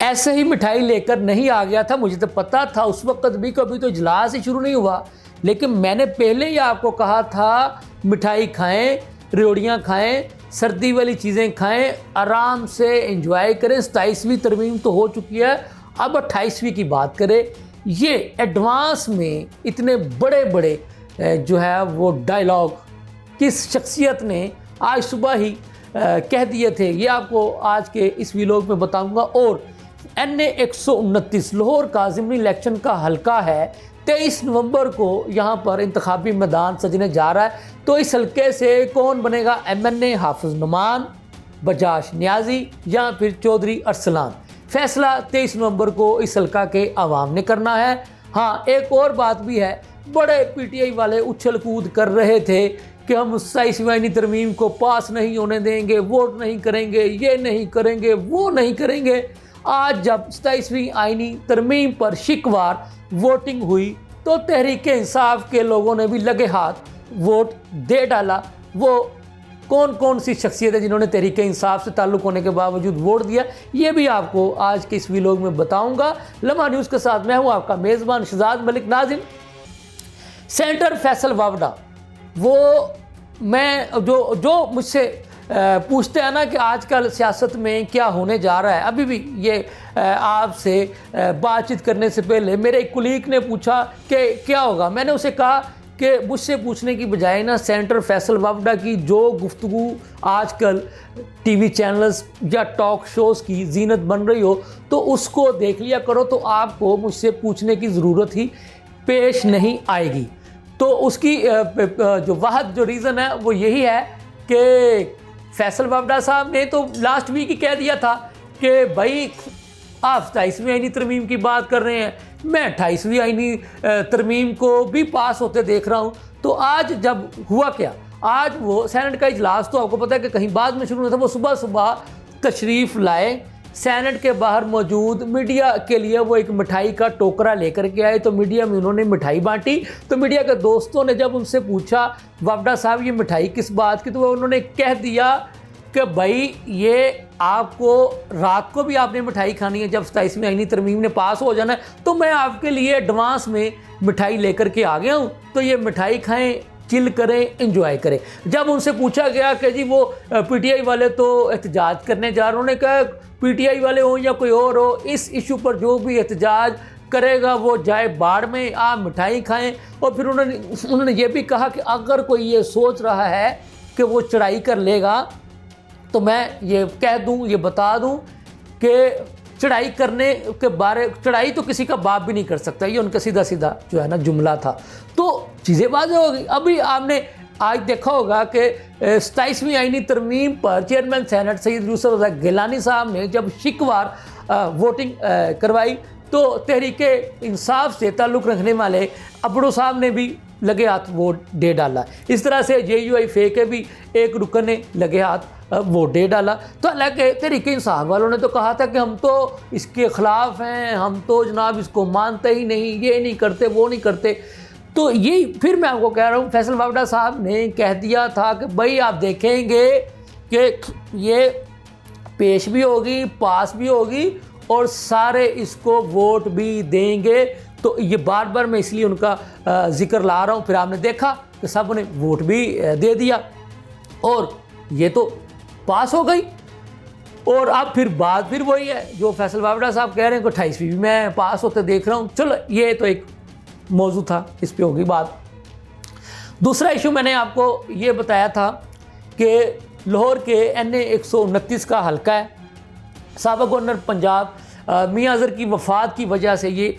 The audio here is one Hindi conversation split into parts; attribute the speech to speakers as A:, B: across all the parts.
A: ऐसे ही मिठाई लेकर नहीं आ गया था, मुझे तो पता था उस वक्त भी, कभी तो इजलास ही शुरू नहीं हुआ, लेकिन मैंने पहले ही आपको कहा था मिठाई खाएं, रेवड़ियाँ खाएं, सर्दी वाली चीज़ें खाएं, आराम से एंजॉय करें। 27वीं तरमीम तो हो चुकी है, अब 28वीं की बात करें। ये एडवांस में इतने बड़े बड़े जो है वो डायलॉग किस शख्सियत ने आज सुबह ही कह दिए थे, ये आपको आज के इस व्लॉग में बताऊंगा। और NA 129 लाहौर काज़िमी इलेक्शन का हलका है, 23 नवंबर को यहाँ पर इंतखाबी मैदान सजने जा रहा है। तो इस हलके से कौन बनेगा MNA, हाफिज नुमान, बजाज नियाजी या फिर चौधरी अरसलान, फैसला 23 नवंबर को इस हलका के आवाम ने करना है। हाँ, एक और बात भी है, बड़े PTI वाले उछल कूद कर रहे थे कि हम 27वीं आईनी तरमीम को पास नहीं होने देंगे, वोट नहीं करेंगे, ये नहीं करेंगे, वो नहीं करेंगे। आज जब 27वीं आईनी तरमीम पर शिकवार वोटिंग हुई तो तहरीक इंसाफ के लोगों ने भी लगे हाथ वोट दे डाला। वो कौन कौन सी शख्सियत है जिन्होंने तहरीक इंसाफ से ताल्लुक़ होने के बावजूद वोट दिया, ये भी आपको आज के इस व्लॉग में बताऊंगा। लम्हा न्यूज़ के साथ मैं हूँ आपका मेज़बान शहजाद मलिक नाज़िम। सेनेटर फैसल वावडा, वो मैं जो मुझसे पूछते हैं ना कि आजकल सियासत में क्या होने जा रहा है, अभी भी ये आपसे बातचीत करने से पहले मेरे एक कुलीग ने पूछा कि क्या होगा। मैंने उसे कहा कि मुझसे पूछने की बजाय ना सेनेटर फैसल वावडा की जो गुफ्तगू आजकल TV चैनल्स या टॉक शोज़ की जीनत बन रही हो तो उसको देख लिया करो, तो आपको मुझसे पूछने की ज़रूरत ही पेश नहीं आएगी। तो उसकी जो वाहद जो रीज़न है वो यही है कि फैसल वावडा साहब ने तो लास्ट वीक ही कह दिया था कि भाई आप 27वीं आईनी तरमीम की बात कर रहे हैं, मैं 28वीं आईनी तरमीम को भी पास होते देख रहा हूं। तो आज जब हुआ क्या, आज वो सेनेट का इजलास तो आपको पता है कि कहीं बाद में शुरू हुआ था, वो सुबह सुबह तशरीफ़ लाए, सेनेट के बाहर मौजूद मीडिया के लिए वो एक मिठाई का टोकरा लेकर के आए। तो मीडिया में उन्होंने मिठाई बांटी। तो मीडिया के दोस्तों ने जब उनसे पूछा वावडा साहब ये मिठाई किस बात की, तो वो उन्होंने कह दिया कि भाई ये आपको रात को भी आपने मिठाई खानी है, जब 27वीं आईनी तरमीम ने पास हो जाना है तो मैं आपके लिए एडवांस में मिठाई लेकर के आ गया हूँ, तो ये मिठाई खाएँ, चिल करें, एंजॉय करें। जब उनसे पूछा गया कि जी वो PTI वाले तो एहतजाज करने जा रहे, उन्होंने कहा PTI वाले हो या कोई और हो, इस इशू पर जो भी एहतजाज करेगा वो जाए बाढ़ में, आप मिठाई खाएं। और फिर उन्होंने ये भी कहा कि अगर कोई ये सोच रहा है कि वो चढ़ाई कर लेगा तो मैं ये कह दूं, ये बता दूं कि चढ़ाई करने के बारे, चढ़ाई तो किसी का बाप भी नहीं कर सकता, ये उनका सीधा सीधा जो है ना जुमला था। तो चीज़ें वाज़ेह हो गई। अभी आपने आज देखा होगा कि 27वीं आईनी तरमीम पर चेयरमैन सेनेट सैयद यूसुफ रज़ा गिलानी साहब ने जब शिकवार वोटिंग करवाई तो तहरीक इंसाफ से ताल्लुक़ रखने वाले अबड़ू साहब ने भी लगे हाथ वोट दे डाला। इस तरह से JUI फे के भी एक रुकन ने लगे हाथ वोट दे डाला। तो हालांकि तहरीक इंसाफ वालों ने तो कहा था कि हम तो इसके ख़िलाफ़ हैं, हम तो जनाब इसको मानते ही नहीं, ये नहीं करते, वो नहीं करते। तो ये फिर मैं आपको कह रहा हूँ, फैसल वावडा साहब ने कह दिया था कि भाई आप देखेंगे कि ये पेश भी होगी, पास भी होगी और सारे इसको वोट भी देंगे। तो ये बार बार मैं इसलिए उनका जिक्र ला रहा हूँ। फिर आपने देखा कि सब ने वोट भी दे दिया और ये तो पास हो गई। और अब फिर बात फिर वही है जो फैसल वावडा साहब कह रहे हैं कि 28वीं भी मैं पास होते देख रहा हूँ। चलो ये तो एक मौजू था, इस पे होगी बात। दूसरा इशू मैंने आपको ये बताया था कि लाहौर के NA 129 का हलका है। साबिक़ गवर्नर पंजाब मियां अज़हर की वफ़ात की वजह से ये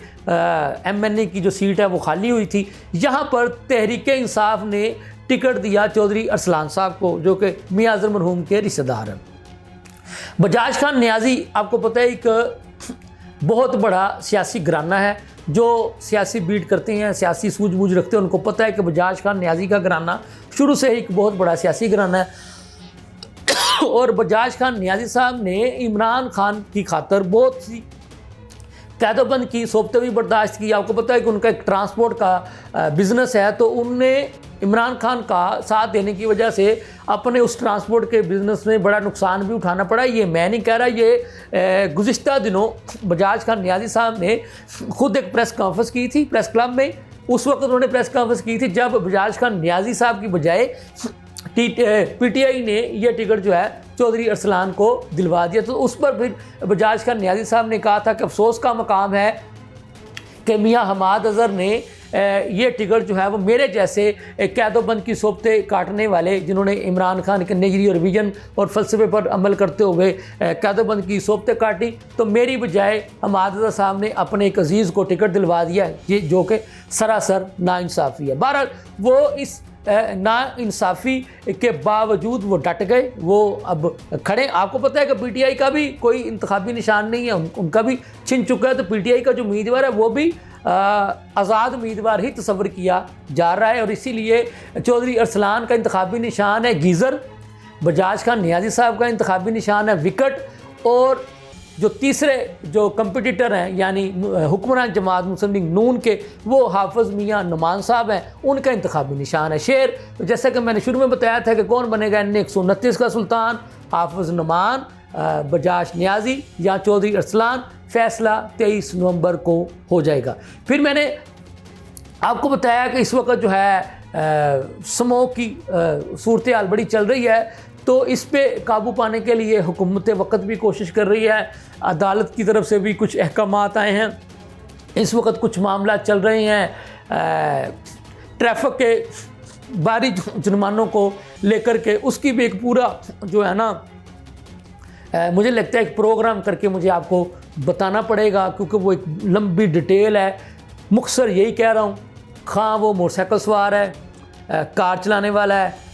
A: MNA की जो सीट है वो खाली हुई थी। यहाँ पर तहरीक इंसाफ ने टिकट दिया चौधरी अरसलान साहब को, जो कि मियां अज़हर मरहूम के रिश्तेदार हैं। बजाज खान नियाजी आपको पता है एक बहुत बड़ा सियासी घराना है, जो सियासी बीट करते हैं, सियासी सूझबूझ रखते हैं, उनको पता है कि बजाज खान नियाजी का घराना शुरू से ही एक बहुत बड़ा सियासी घराना है। और बजाज खान नियाजी साहब ने इमरान खान की खातर बहुत सी कैदोबंद की, सोबतें भी बर्दाश्त की। आपको पता है कि उनका एक ट्रांसपोर्ट का बिज़नेस है, तो उनने इमरान खान का साथ देने की वजह से अपने उस ट्रांसपोर्ट के बिज़नेस में बड़ा नुकसान भी उठाना पड़ा। ये मैं नहीं कह रहा, ये गुज़िश्ता दिनों बजाज खान नियाज़ी साहब ने खुद एक प्रेस कॉन्फ्रेंस की थी प्रेस क्लब में। उस वक्त उन्होंने प्रेस कॉन्फ्रेंस की थी जब बजाज खान नियाज़ी साहब की बजाय पीटीआई ने यह टिकट जो है चौधरी अरसलान को दिलवा दिया। तो उस पर फिर बजाज खान नियाज़ी साहब ने कहा था कि अफसोस का मकाम है कि मियाँ हमाद अज़हर ने ये टिकट जो है वो मेरे जैसे कैदोबंद की सोबतें काटने वाले, जिन्होंने इमरान खान के नजरी और विजन और फ़लसफ़े पर अमल करते हुए कैदोबंद की सोबतें काटी, तो मेरी बजाय हमाद अज़हर साहब ने अपने एक अजीज़ को टिकट दिलवा दिया है, ये जो कि सरासर नाइंसाफ़ी है। बहरहाल वो इस नाइंसाफ़ी के बावजूद वो डट गए, वो अब खड़े। आपको पता है कि पीटीआई का भी कोई इंतखाबी निशान नहीं है, उनका भी छिन चुका है। तो पीटीआई का जो उम्मीदवार है वो भी आज़ाद उम्मीदवार ही तस्वर किया जा रहा है, और इसीलिए चौधरी अरसलान का इंतखाबी निशान है गीज़र, बजाज खान नियाज़ी साहब का इंतखाबी निशान है विकेट, और जो तीसरे जो कंपटीटर हैं यानी हुक्मरान जमात मुस्लिम लीग नून के वो हाफिज़ मियाँ नुमान साहब हैं, उनका इंतखाबी निशान है शेर। तो जैसा कि मैंने शुरू में बताया था कि कौन बनेगा इन 129 का सुल्तान, हाफिज़ नुमान, बजाज नियाज़ी या चौधरी अरसलान, फ़ैसला 23 नवंबर को हो जाएगा। फिर मैंने आपको बताया कि इस वक्त जो है स्मोक की सूरत हाल बड़ी चल रही है, तो इस पे काबू पाने के लिए हुकूमत वक्त भी कोशिश कर रही है, अदालत की तरफ से भी कुछ अहकामात आए हैं। इस वक्त कुछ मामला चल रहे हैं ट्रैफिक के बारी जुर्मानों को लेकर के, उसकी भी एक पूरा जो है ना मुझे लगता है एक प्रोग्राम करके मुझे आपको बताना पड़ेगा, क्योंकि वो एक लंबी डिटेल है। मुख्तसर यही कह रहा हूँ, खां वो मोटरसाइकिल सवार है, कार चलाने वाला है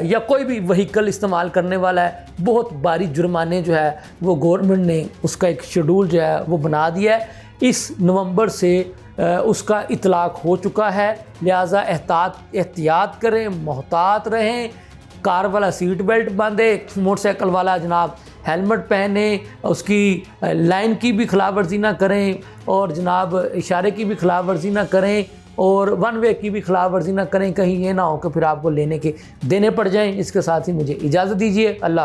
A: या कोई भी व्हीकल इस्तेमाल करने वाला है, बहुत भारी जुर्माने जो है वो गवर्नमेंट ने उसका एक शेड्यूल जो है वो बना दिया है। इस नवंबर से उसका इतलाक़ हो चुका है, लिहाजा एहतियात करें, मोहतात रहें। कार वाला सीट बेल्ट बांधे, मोटरसाइकिल वाला जनाब हेलमेट पहने, उसकी लाइन की भी खिलाफ वर्जी ना करें, और जनाब इशारे की भी खिलाफ वर्जी ना करें, और वन वे की भी खिलाफ वर्जी ना करें। कहीं ये ना हो कि फिर आपको लेने के देने पड़ जाएं। इसके साथ ही मुझे इजाज़त दीजिए। अल्लाह।